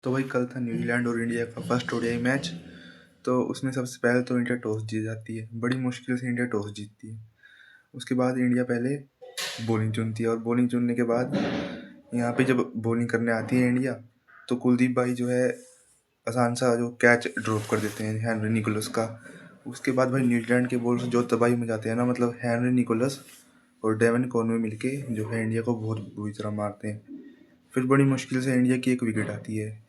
तो भाई कल था न्यूजीलैंड और इंडिया का फर्स्ट ओडीआई मैच। तो उसमें सबसे पहले तो इंडिया टॉस जीत जाती है, बड़ी मुश्किल से इंडिया टॉस जीतती है। उसके बाद इंडिया पहले बॉलिंग चुनती है और बॉलिंग चुनने के बाद यहाँ पे जब बॉलिंग करने आती है इंडिया, तो कुलदीप भाई जो है आसान सा जो कैच ड्रॉप कर देते हैं हेनरी निकोलस का। उसके बाद भाई न्यूजीलैंड के बॉलर जो तबाही मचाते हैं ना, मतलब हेनरी निकोलस और डेवन कॉनवे मिलके जो है इंडिया को बहुत बुरी तरह मारते हैं। फिर बड़ी मुश्किल से इंडिया की एक विकेट आती है।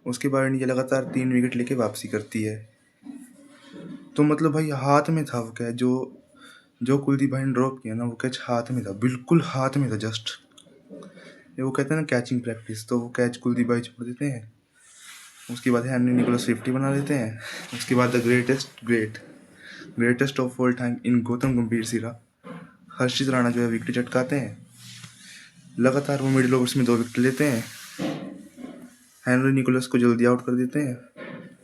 उसके बाद इंडिया लगातार 3 विकेट लेके वापसी करती है। तो मतलब भाई हाथ में था वो कैच, जो जो कुलदीप भाई ने ड्रॉप किया ना, वो कैच हाथ में था, बिल्कुल हाथ में था जस्ट। ये वो कहते हैं ना कैचिंग प्रैक्टिस, तो वो कैच कुलदीप भाई छोड़ देते हैं। उसके बाद हेनरी निकोलस 50 बना देते हैं। उसके बाद the greatest of all time in Gautam गंभीर सिरा हर्षित राणा जो है विकेट चटकाते हैं। लगातार वो मिडिल ओवर्स में 2 विकेट लेते हैं। हेनरी निकोलस को जल्दी आउट कर देते हैं।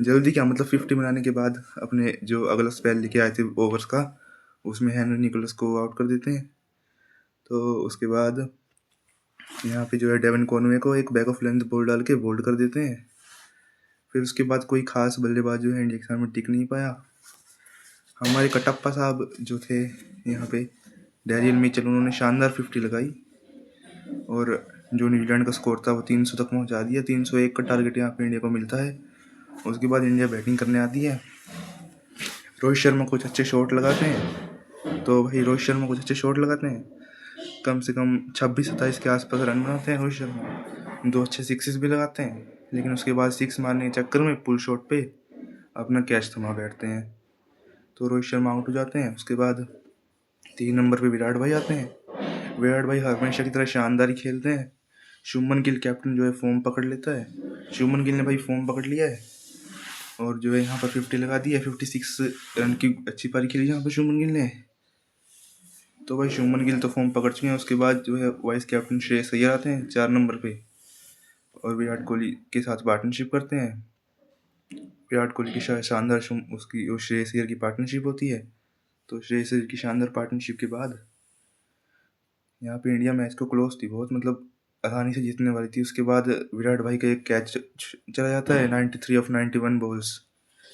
जल्दी क्या, मतलब 50 बनाने के बाद अपने जो अगला स्पेल लेके आए थे ओवर्स का, उसमें हेनरी निकोलस को आउट कर देते हैं। तो उसके बाद यहाँ पे जो है डेवन कॉनवे को एक बैक ऑफ लेंथ बॉल डाल के बोल्ड कर देते हैं। फिर उसके बाद कोई खास बल्लेबाज जो है इंडिया के सामने टिक नहीं पाया। हमारे कटप्पा साहब जो थे यहाँ पे, डैरियल मिचेल, उन्होंने शानदार 50 लगाई और जो न्यूजीलैंड का स्कोर था वो 300 तक पहुँचा दिया। 301 का टारगेट यहाँ पे इंडिया को मिलता है। उसके बाद इंडिया बैटिंग करने आती है। रोहित शर्मा कुछ अच्छे शॉट लगाते हैं। तो भाई रोहित शर्मा कुछ अच्छे शॉट लगाते हैं, कम से कम 26-27 के आसपास रन बनाते हैं रोहित शर्मा। 2 अच्छे सिक्सेस भी लगाते हैं, लेकिन उसके बाद 6 मारने के चक्कर में पुल शॉट पे अपना कैच थमा बैठते हैं। तो रोहित शर्मा आउट हो जाते हैं। उसके बाद 3 नंबर पे विराट भाई आते हैं। विराट भाई हमेशा की तरह शानदार ही खेलते हैं। शुभमन गिल कैप्टन जो है फॉर्म पकड़ लेता है। शुभमन गिल ने भाई फॉर्म पकड़ लिया है और जो है यहाँ पर 50 लगा दी है। 56 रन की अच्छी पारी खेली यहाँ पर शुभमन गिल ने। तो भाई शुभमन गिल तो फॉर्म पकड़ चुके हैं। उसके बाद जो है वाइस कैप्टन श्रेयस अय्यर आते हैं 4 नंबर पे और विराट कोहली के साथ पार्टनरशिप करते हैं। विराट कोहली की शानदार उसकी और श्रेयस अय्यर की पार्टनरशिप होती है। तो श्रेयस अय्यर की शानदार पार्टनरशिप के बाद यहाँ पे इंडिया मैच को क्लोज थी बहुत, मतलब आसानी से जीतने वाली थी। उसके बाद विराट भाई का एक कैच चला जाता है 93 ऑफ 91 बॉल्स।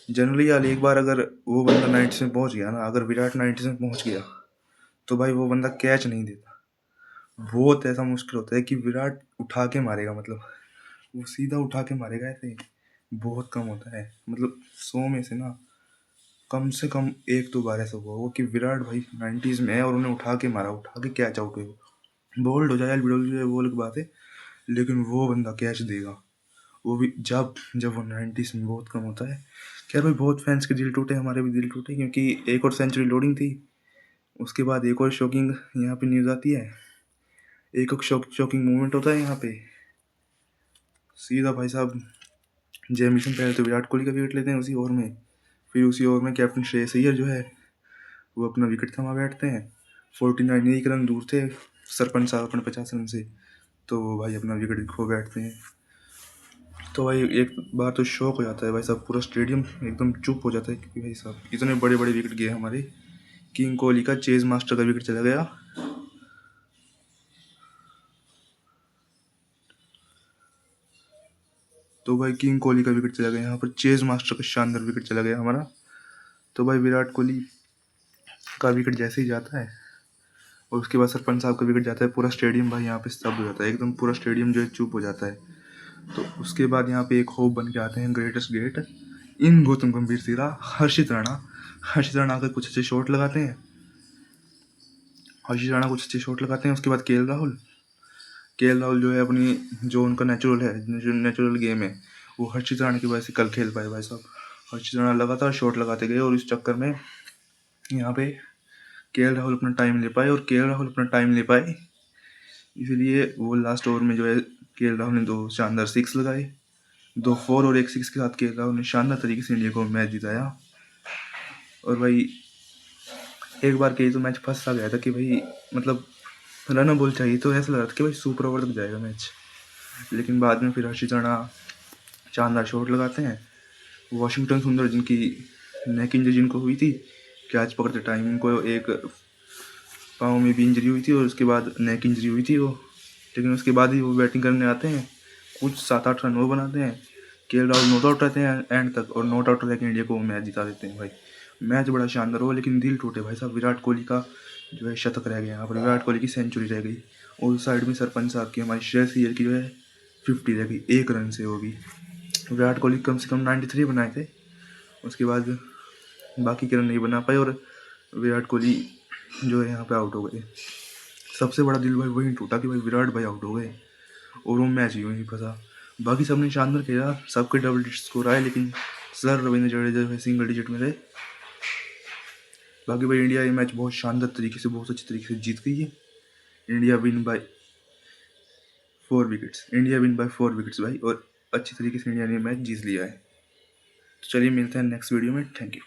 जनरली यार एक बार अगर वो बंदा 90 में पहुंच गया ना, अगर विराट 90 में पहुंच गया तो भाई वो बंदा कैच नहीं देता। बहुत ऐसा मुश्किल होता है कि विराट उठा के मारेगा, मतलब वो सीधा उठा के मारेगा, ऐसे ही बहुत कम होता है। मतलब 100 में से ना कम से कम 1-2 बार ऐसा हुआ वो कि विराट भाई 90s में है और उन्हें उठा के मारा, उठा के कैच आउट हुआ। बोल्ड हो जाए एलबीडब्ल्यू है वो अलग बात है, लेकिन वो बंदा कैच देगा, वो भी जब जब वो 90s में बहुत कम होता है। खैर भाई बहुत फैंस के दिल टूटे, हमारे भी दिल टूटे, क्योंकि एक और सेंचुरी लोडिंग थी। उसके बाद एक और शॉकिंग यहाँ पे न्यूज़ आती है, एक और शॉकिंग मूवमेंट होता है यहाँ पे। सीधा भाई साहब जेमिसन पहले तो विराट कोहली का विकेट लेते हैं उसी ओवर में। फिर उसी ओवर में कैप्टन श्रेयस अय्यर जो है वो अपना विकेट थमा बैठते हैं। 49 एक रन दूर थे सरपंच साहब अपने 50 रन से, तो वो भाई अपना विकेट खो बैठते हैं। तो भाई एक बार तो शौक हो जाता है भाई साहब, पूरा स्टेडियम एकदम चुप हो जाता है, क्योंकि भाई साहब इतने बड़े बड़े विकेट गए हमारे। किंग कोहली का चेज मास्टर का विकेट चला गया। तो भाई किंग कोहली का विकेट चला गया, यहाँ पर चेज मास्टर का शानदार विकेट चला गया हमारा। तो भाई विराट कोहली का विकेट जैसे ही जाता है और उसके बाद सरपंच साहब का विकेट जाता है, पूरा स्टेडियम भाई यहाँ पे स्तब्ध हो जाता है, एकदम पूरा स्टेडियम जो है चुप हो जाता है। तो उसके बाद यहाँ पे एक होप बन के आते हैं ग्रेटेस्ट ग्रेट इन गौतम गंभीर सिरा हर्षित राणा। हर्षित राणा आकर कुछ अच्छे शॉट लगाते हैं। हर्षित राणा कुछ अच्छे शॉट लगाते हैं। उसके बाद के एल राहुल जो है अपनी जो उनका नेचुरल है, जो नेचुरल गेम है, वो हर्षित राणा की वजह से कल खेल पाए भाई साहब। हर्षित राणा लगातार शॉट लगाते गए और इस चक्कर में यहाँ पे के राहुल अपना टाइम ले पाए, और के राहुल अपना टाइम ले पाए इसलिए वो लास्ट ओवर में जो है के राहुल ने 2 शानदार 6 लगाए, 2 4 और 1 6 के साथ के राहुल ने शानदार तरीके से इंडिया को मैच जिताया। और भाई एक बार के तो मैच फंस सा गया था कि भाई मतलब रन बॉल चाहिए, तो ऐसा लग रहा था कि भाई सुपर ओवर तक जाएगा मैच। लेकिन बाद में फिर हर्षित राणा शानदार शॉट लगाते हैं। वॉशिंगटन सुंदर जिनकी नेक इंजरी जिनको हुई थी, कैच पकड़ते टाइम उनको एक पाँव में भी इंजरी हुई थी और उसके बाद नेक इंजरी हुई थी वो, लेकिन उसके बाद ही वो बैटिंग करने आते हैं कुछ 7-8 रन वो बनाते हैं, केएल राहुल नॉट आउट रहते हैं एंड तक, और नॉट आउट रहकर इंडिया को मैच जिता देते हैं भाई। मैच बड़ा शानदार हुआ, लेकिन दिल टूटे भाई साहब। विराट कोहली का जो है शतक रह गया यहाँ पर, विराट कोहली की सेंचुरी रह गई, और साइड में सरपंच साहब की, हमारी श्रेयस अय्यर की जो है 50 रह गई, 1 रन से होगी। विराट कोहली कम से कम 93 बनाए थे, उसके बाद बाकी के रन नहीं बना पाए, और विराट कोहली जो है यहाँ पे आउट हो गए। सबसे बड़ा दिल भाई वही टूटा कि भाई विराट भाई आउट हो गए, और वो मैच ही वहीं फंसा। बाकी सबने शानदार खेला, सबके डबल डिजिट स्कोर आए, लेकिन सर रविंद्र जडेजा जो है सिंगल डिजिट में रहे। बाकी भाई इंडिया ये मैच बहुत शानदार तरीके से, बहुत अच्छी तरीके से जीत गई है। India win bye 4 wickets, India win bye 4 wickets भाई, और अच्छी तरीके से इंडिया ने मैच जीत लिया है। तो चलिए मिलते हैं नेक्स्ट वीडियो में, थैंक यू।